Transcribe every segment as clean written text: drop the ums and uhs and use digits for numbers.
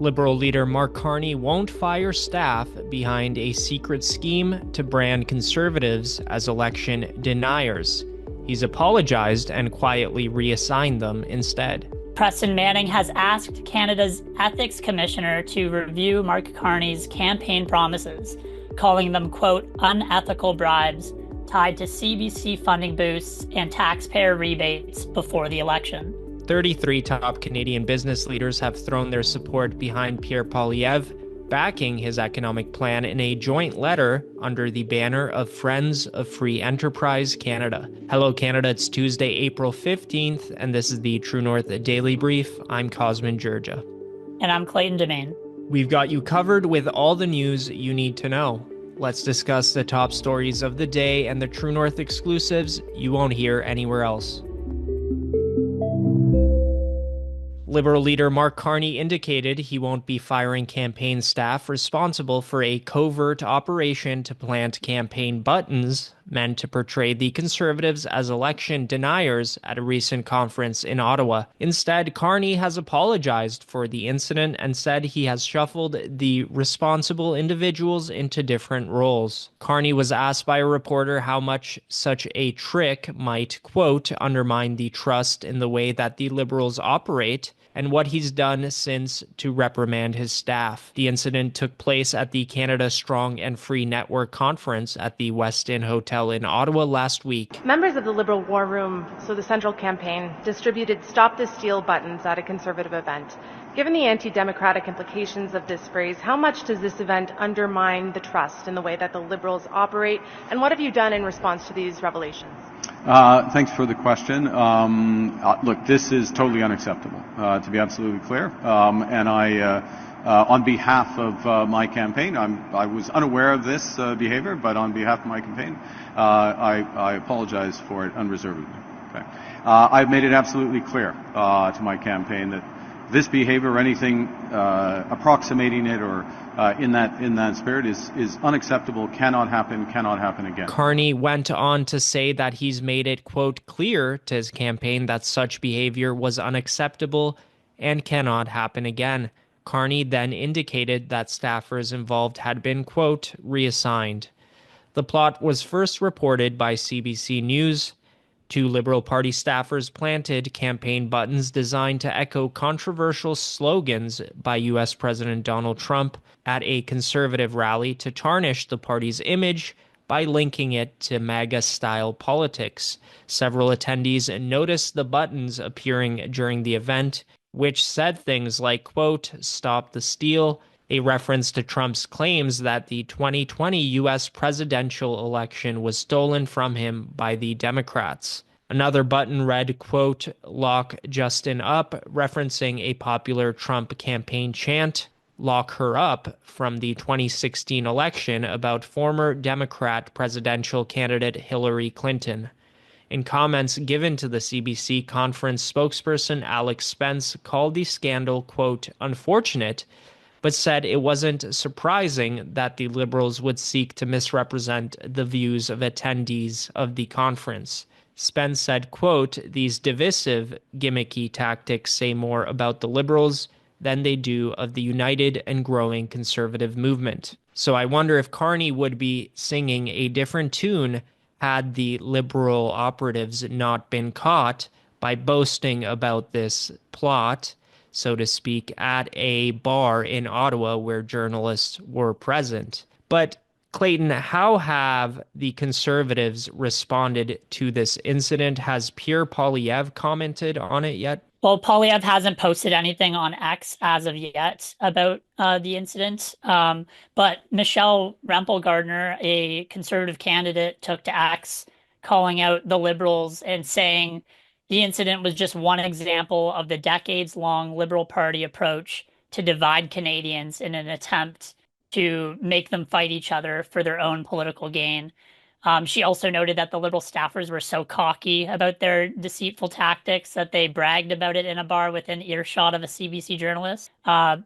Liberal leader Mark Carney won't fire staff behind a secret scheme to brand conservatives as election deniers. He's apologized and quietly reassigned them instead. Preston Manning has asked Canada's Ethics Commissioner to review Mark Carney's campaign promises, calling them, quote, unethical bribes tied to CBC funding boosts and taxpayer rebates before the election. 33 top Canadian business leaders have thrown their support behind Pierre Poilievre, backing his economic plan in a joint letter under the banner of Friends of Free Enterprise Canada. Hello, Canada. It's Tuesday, April 15th, and this is the True North Daily Brief. I'm Cosmin, Dzsurdzsa. And I'm Clayton, DeMaine. We've got you covered with all the news you need to know. Let's discuss the top stories of the day and the True North exclusives you won't hear anywhere else. Liberal leader Mark Carney indicated he won't be firing campaign staff responsible for a covert operation to plant campaign buttons meant to portray the Conservatives as election deniers at a recent conference in Ottawa. Instead, Carney has apologized for the incident and said he has shuffled the responsible individuals into different roles. Carney was asked by a reporter how much such a trick might, quote, undermine the trust in the way that the Liberals operate, and what he's done since to reprimand his staff. The incident took place at the Canada Strong and Free Network conference at the West Inn Hotel in Ottawa last week. Members of the Liberal War Room, so the Central Campaign, distributed Stop the Steal buttons at a Conservative event. Given the anti-democratic implications of this phrase, how much does this event undermine the trust in the way that the Liberals operate, and what have you done in response to these revelations? Thanks for the question. Look, this is totally unacceptable, to be absolutely clear. And I, on behalf of my campaign, I was unaware of this behavior, but on behalf of my campaign, I apologize for it unreservedly. Okay. I've made it absolutely clear to my campaign that this behavior or anything approximating it or in that spirit is unacceptable, cannot happen again. Carney went on to say that he's made it, quote, clear to his campaign that such behavior was unacceptable and cannot happen again. Carney then indicated that staffers involved had been, quote, reassigned. The plot was first reported by CBC News. 2 Liberal Party staffers planted campaign buttons designed to echo controversial slogans by U.S. President Donald Trump at a Conservative rally to tarnish the party's image by linking it to MAGA-style politics. Several attendees noticed the buttons appearing during the event, which said things like, quote, stop the steal, a reference to Trump's claims that the 2020 U.S. presidential election was stolen from him by the Democrats. Another button read, quote, lock Justin up, referencing a popular Trump campaign chant, lock her up, from the 2016 election about former Democrat presidential candidate Hillary Clinton. In comments given to the CBC conference, spokesperson Alex Spence called the scandal, quote, unfortunate, but said it wasn't surprising that the Liberals would seek to misrepresent the views of attendees of the conference. Spence said, quote, these divisive, gimmicky tactics say more about the Liberals than they do of the united and growing conservative movement. So I wonder if Carney would be singing a different tune had the Liberal operatives not been caught by boasting about this plot, so to speak, at a bar in Ottawa where journalists were present. But Clayton, how have the Conservatives responded to this incident? Has Pierre Poilievre commented on it yet? Well, Poilievre hasn't posted anything on X as of yet about the incident, but Michelle Rempel-Gardner, a Conservative candidate, took to X calling out the Liberals and saying the incident was just one example of the decades-long Liberal Party approach to divide Canadians in an attempt to make them fight each other for their own political gain. She also noted that the Liberal staffers were so cocky about their deceitful tactics that they bragged about it in a bar within earshot of a CBC journalist. I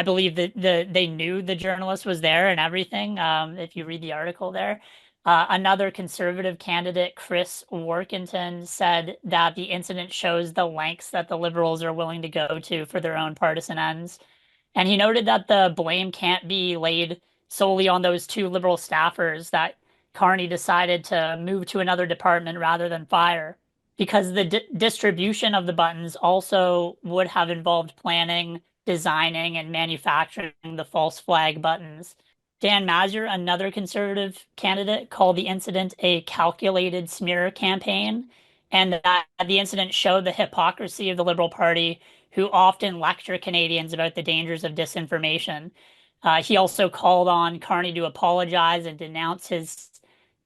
believe that they knew the journalist was there and everything, if you read the article there. Another Conservative candidate, Chris Workington, said that the incident shows the lengths that the Liberals are willing to go to for their own partisan ends. And he noted that the blame can't be laid solely on those two Liberal staffers that Carney decided to move to another department rather than fire, because the distribution of the buttons also would have involved planning, designing, and manufacturing the false flag buttons. Dan Mazur, another conservative candidate, called the incident a calculated smear campaign, and that the incident showed the hypocrisy of the Liberal Party, who often lecture Canadians about the dangers of disinformation. He also called on Carney to apologize and denounce his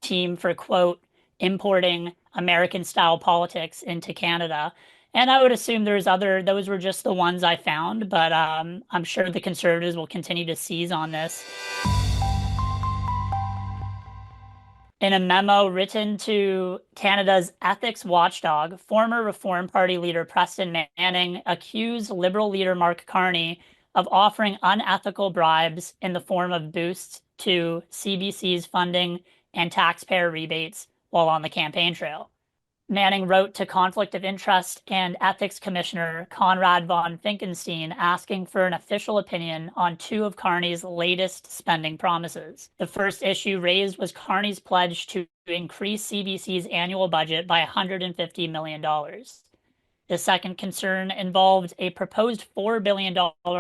team for, quote, importing American-style politics into Canada. And I would assume those were just the ones I found, but I'm sure the Conservatives will continue to seize on this. In a memo written to Canada's ethics watchdog, former Reform Party leader Preston Manning accused Liberal leader Mark Carney of offering unethical bribes in the form of boosts to CBC's funding and taxpayer rebates while on the campaign trail. Manning wrote to Conflict of Interest and Ethics Commissioner Conrad von Finkenstein asking for an official opinion on two of Carney's latest spending promises. The first issue raised was Carney's pledge to increase CBC's annual budget by $150 million. The second concern involved a proposed $4 billion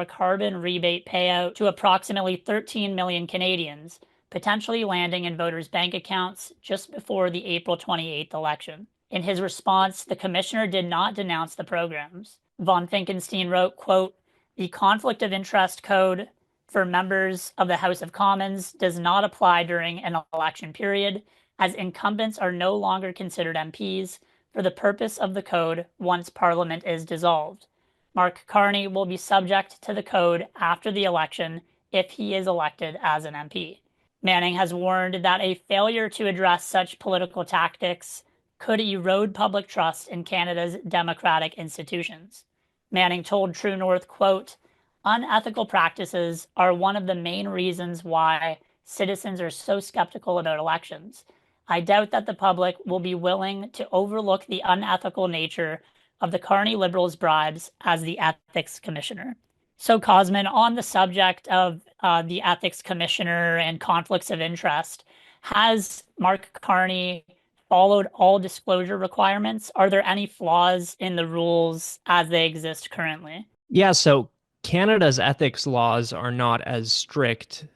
carbon rebate payout to approximately 13 million Canadians, potentially landing in voters' bank accounts just before the April 28th election. In his response, the commissioner did not denounce the programs. Von Finkenstein wrote, quote, "The conflict of interest code for members of the House of Commons does not apply during an election period, as incumbents are no longer considered MPs for the purpose of the code once Parliament is dissolved. Mark Carney will be subject to the code after the election if he is elected as an MP." Manning has warned that a failure to address such political tactics could erode public trust in Canada's democratic institutions. Manning told True North, quote, "Unethical practices are one of the main reasons why citizens are so skeptical about elections. I doubt that the public will be willing to overlook the unethical nature of the Carney Liberals' bribes as the ethics commissioner." So, Cosmin, on the subject of the ethics commissioner and conflicts of interest, has Mark Carney followed all disclosure requirements? Are there any flaws in the rules as they exist currently? Yeah, so Canada's ethics laws are not as strict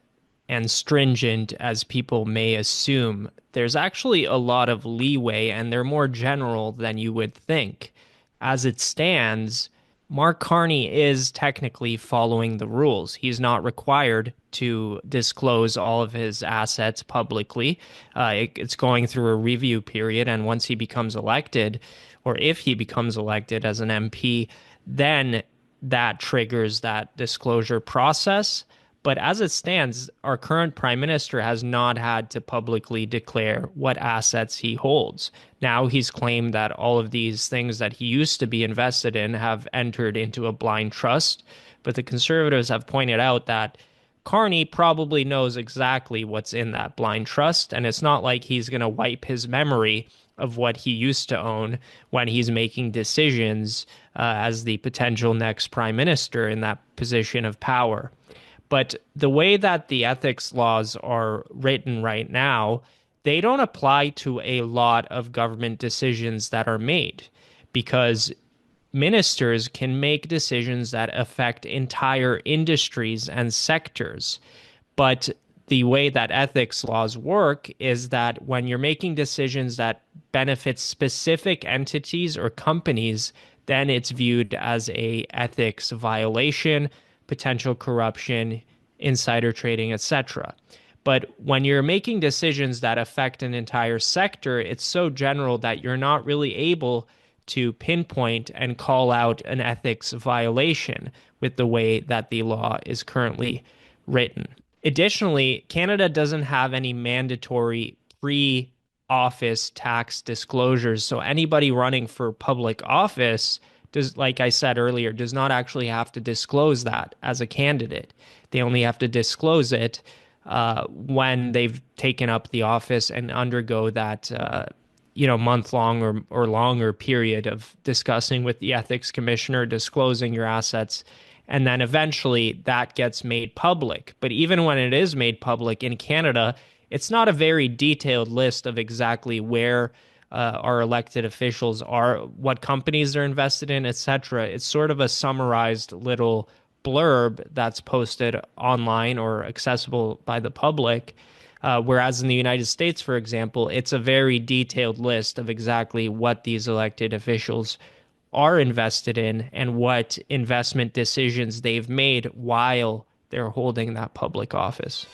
and stringent as people may assume. There's actually a lot of leeway, and they're more general than you would think. As it stands, Mark Carney is technically following the rules. He's not required to disclose all of his assets publicly. It's going through a review period, and once he becomes elected, or if he becomes elected as an MP, then that triggers that disclosure process. But as it stands, our current prime minister has not had to publicly declare what assets he holds. Now he's claimed that all of these things that he used to be invested in have entered into a blind trust. But the Conservatives have pointed out that Carney probably knows exactly what's in that blind trust, and it's not like he's going to wipe his memory of what he used to own when he's making decisions as the potential next prime minister in that position of power. But the way that the ethics laws are written right now, they don't apply to a lot of government decisions that are made, because ministers can make decisions that affect entire industries and sectors. But the way that ethics laws work is that when you're making decisions that benefit specific entities or companies, then it's viewed as a ethics violation, potential corruption, insider trading, etc. But when you're making decisions that affect an entire sector, it's so general that you're not really able to pinpoint and call out an ethics violation with the way that the law is currently written. Additionally, Canada doesn't have any mandatory pre-office tax disclosures, so anybody running for public office does, like I said earlier, does not actually have to disclose that as a candidate. They only have to disclose it when they've taken up the office and undergo that month-long or longer period of discussing with the ethics commissioner, disclosing your assets, And then eventually that gets made public. But even when it is made public in Canada, it's not a very detailed list of exactly where our elected officials are, what companies they're invested in, etc. It's sort of a summarized little blurb that's posted online or accessible by the public. Whereas in the United States, for example, it's a very detailed list of exactly what these elected officials are invested in and what investment decisions they've made while they're holding that public office.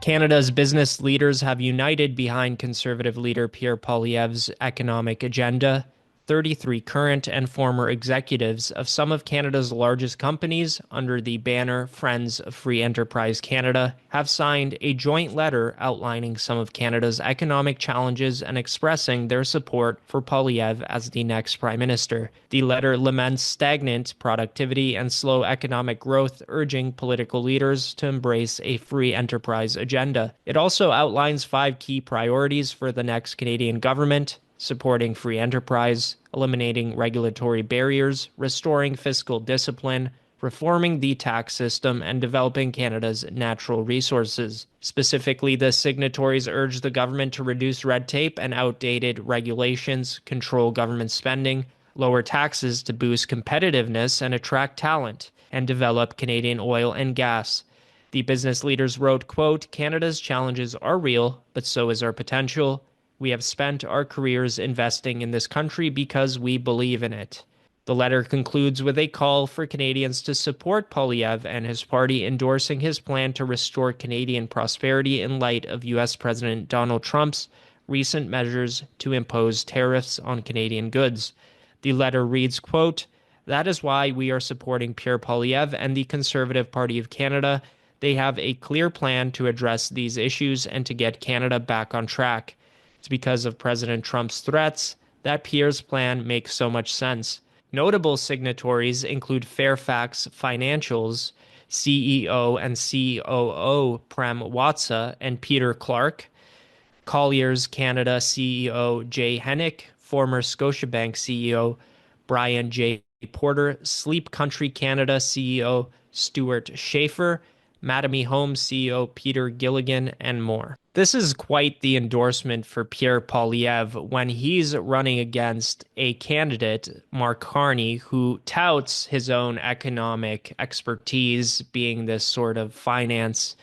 Canada's business leaders have united behind Conservative leader Pierre Poilievre's economic agenda. 33 current and former executives of some of Canada's largest companies under the banner Friends of Free Enterprise Canada have signed a joint letter outlining some of Canada's economic challenges and expressing their support for Poilievre as the next prime minister. The letter laments stagnant productivity and slow economic growth, urging political leaders to embrace a free enterprise agenda. It also outlines 5 key priorities for the next Canadian government: supporting free enterprise, eliminating regulatory barriers, restoring fiscal discipline, reforming the tax system, and developing Canada's natural resources. Specifically, the signatories urge the government to reduce red tape and outdated regulations, control government spending, lower taxes to boost competitiveness and attract talent, and develop Canadian oil and gas. The business leaders wrote, quote, "Canada's challenges are real, but so is our potential. We have spent our careers investing in this country because we believe in it." The letter concludes with a call for Canadians to support Poilievre and his party, endorsing his plan to restore Canadian prosperity in light of U.S. President Donald Trump's recent measures to impose tariffs on Canadian goods. The letter reads, quote, "That is why we are supporting Pierre Poilievre and the Conservative Party of Canada. They have a clear plan to address these issues and to get Canada back on track. It's because of President Trump's threats that Pierre's plan makes so much sense." Notable signatories include Fairfax Financial's CEO and COO Prem Watsa and Peter Clark, Colliers Canada CEO Jay Hennick, former Scotiabank CEO Brian J. Porter, Sleep Country Canada CEO Stuart Schaefer, Mattamy Homes CEO Peter Gilligan, and more. This is quite the endorsement for Pierre Poilievre when he's running against a candidate, Mark Carney, who touts his own economic expertise, being this sort of finance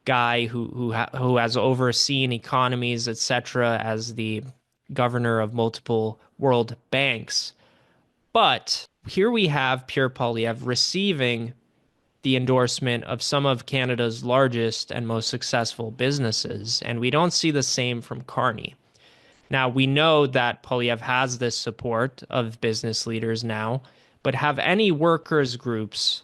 guy who has overseen economies, etc., as the governor of multiple world banks. But here we have Pierre Poilievre receiving the endorsement of some of Canada's largest and most successful businesses, and we don't see the same from Carney. Now, we know that Poilievre has this support of business leaders now, but have any workers' groups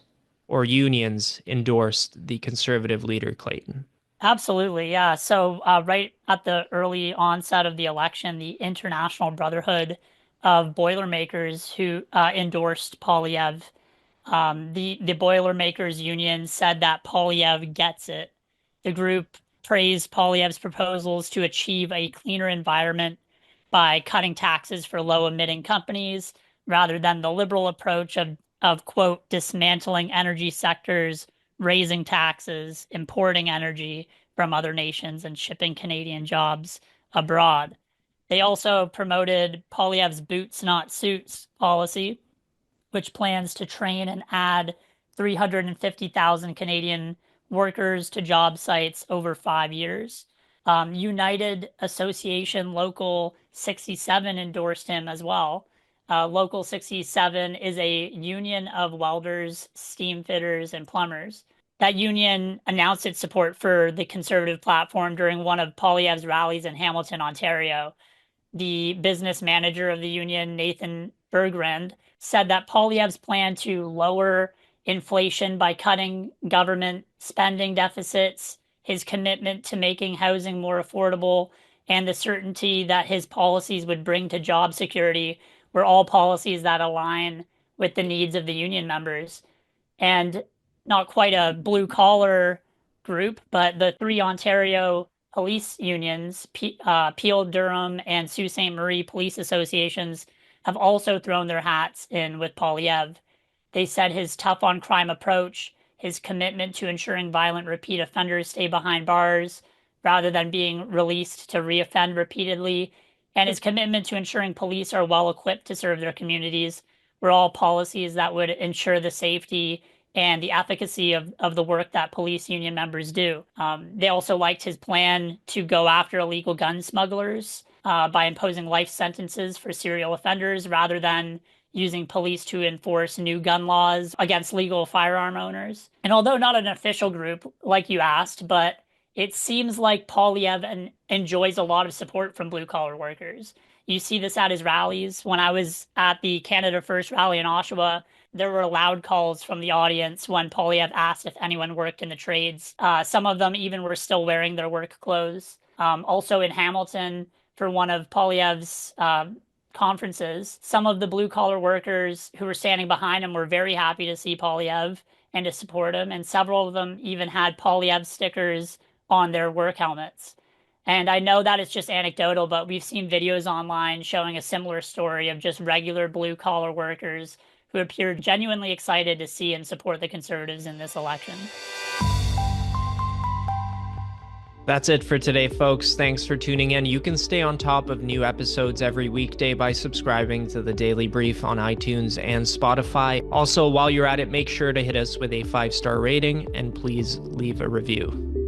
or unions endorsed the Conservative leader, Clayton? Absolutely, yeah. So right at the early onset of the election, the International Brotherhood of Boilermakers who endorsed Poilievre. The Boilermakers Union said that Poilievre gets it. The group praised Poilievre's proposals to achieve a cleaner environment by cutting taxes for low-emitting companies rather than the liberal approach of quote, dismantling energy sectors, raising taxes, importing energy from other nations, and shipping Canadian jobs abroad. They also promoted Poilievre's boots, not suits policy, which plans to train and add 350,000 Canadian workers to job sites over 5 years. United Association Local 67 endorsed him as well. Local 67 is a union of welders, steam fitters, and plumbers. That union announced its support for the Conservative platform during one of Poilievre's rallies in Hamilton, Ontario. The business manager of the union, Nathan Bergrand, said that Poilievre's plan to lower inflation by cutting government spending deficits, his commitment to making housing more affordable, and the certainty that his policies would bring to job security were all policies that align with the needs of the union members. And not quite a blue-collar group, but the 3 Ontario police unions, Peel, Durham, and Sault Ste. Marie police associations, have also thrown their hats in with Poilievre. They said his tough on crime approach, his commitment to ensuring violent repeat offenders stay behind bars rather than being released to reoffend repeatedly, and his commitment to ensuring police are well equipped to serve their communities were all policies that would ensure the safety and the efficacy of the work that police union members do. They also liked his plan to go after illegal gun smugglers by imposing life sentences for serial offenders rather than using police to enforce new gun laws against legal firearm owners. And although not an official group, like you asked, but it seems like Poilievre enjoys a lot of support from blue-collar workers. You see this at his rallies. When I was at the Canada First rally in Oshawa, there were loud calls from the audience when Poilievre asked if anyone worked in the trades. Some of them even were still wearing their work clothes. Also in Hamilton, for one of Poilievre's conferences, some of the blue-collar workers who were standing behind him were very happy to see Poilievre and to support him, and several of them even had Poilievre stickers on their work helmets. And I know that it's just anecdotal, but we've seen videos online showing a similar story of just regular blue-collar workers who appeared genuinely excited to see and support the Conservatives in this election. That's it for today, folks. Thanks for tuning in. You can stay on top of new episodes every weekday by subscribing to the Daily Brief on iTunes and Spotify. Also, while you're at it, make sure to hit us with a 5-star rating and please leave a review.